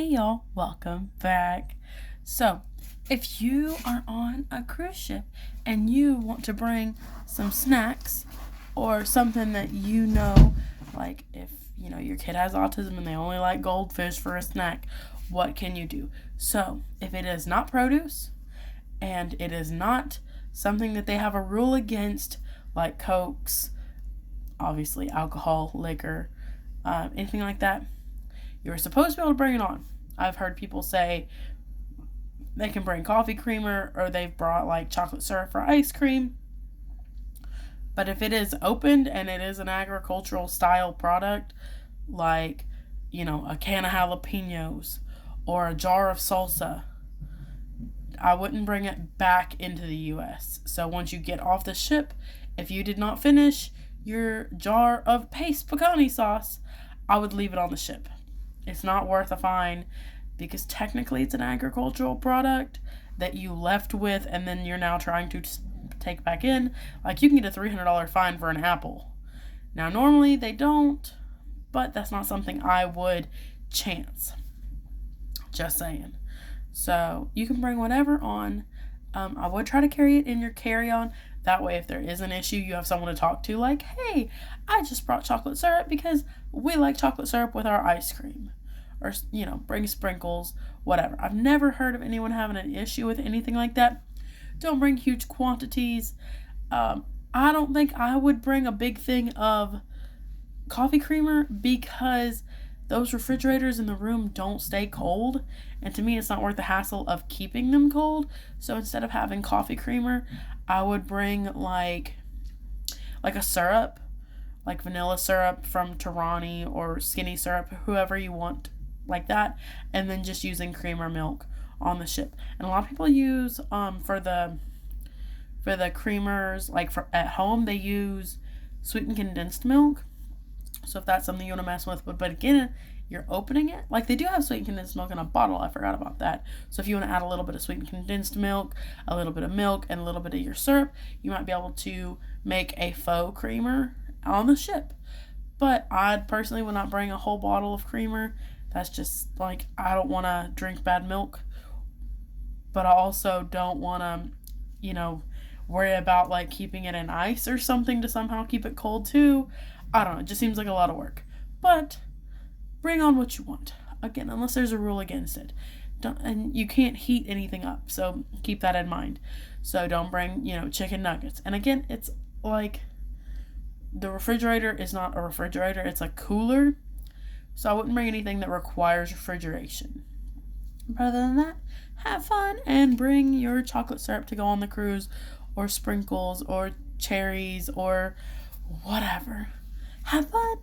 y'all, welcome back. So, if you are on a cruise ship and you want to bring some snacks or something that like if your kid has autism and they only like goldfish for a snack, what can you do? So, if it is not produce and it is not something that they have a rule against, like Cokes, obviously alcohol, liquor, anything like that, you're supposed to be able to bring it on. I've heard people say they can bring coffee creamer or they've brought like chocolate syrup for ice cream. But if it is opened and it is an agricultural style product, like, a can of jalapenos or a jar of salsa, I wouldn't bring it back into the US. So once you get off the ship, if you did not finish your jar of paste pecani sauce, I would leave it on the ship. It's not worth a fine because technically it's an agricultural product that you left with and then you're now trying to take back in. Like, you can get a $300 fine for an apple. Now, normally they don't, but that's not something I would chance. Just saying. So, you can bring whatever on. I would try to carry it in your carry-on. That way, if there is an issue, you have someone to talk to. Like, hey, I just brought chocolate syrup because we like chocolate syrup with our ice cream. Or, bring sprinkles, whatever. I've never heard of anyone having an issue with anything like that. Don't bring huge quantities. I don't think I would bring a big thing of coffee creamer because those refrigerators in the room don't stay cold. And to me, it's not worth the hassle of keeping them cold. So instead of having coffee creamer, I would bring like a syrup, like vanilla syrup from Torani or skinny syrup, whoever you want, like that, and then just using cream or milk on the ship. And a lot of people use for the creamers, like at home, they use sweetened condensed milk. So if that's something you want to mess with, but again, you're opening it. Like, they do have sweetened condensed milk in a bottle. I forgot about that. So if you want to add a little bit of sweetened condensed milk, a little bit of milk, and a little bit of your syrup, you might be able to make a faux creamer on the ship. But I personally would not bring a whole bottle of creamer. That's just, like, I don't want to drink bad milk. But I also don't want to, worry about, like, keeping it in ice or something to somehow keep it cold, too. I don't know. It just seems like a lot of work. But bring on what you want. Again, unless there's a rule against it. And you can't heat anything up. So keep that in mind. So don't bring, chicken nuggets. And again, it's like the refrigerator is not a refrigerator. It's a cooler. So I wouldn't bring anything that requires refrigeration. But other than that, have fun and bring your chocolate syrup to go on the cruise, or sprinkles, or cherries, or whatever. Have fun.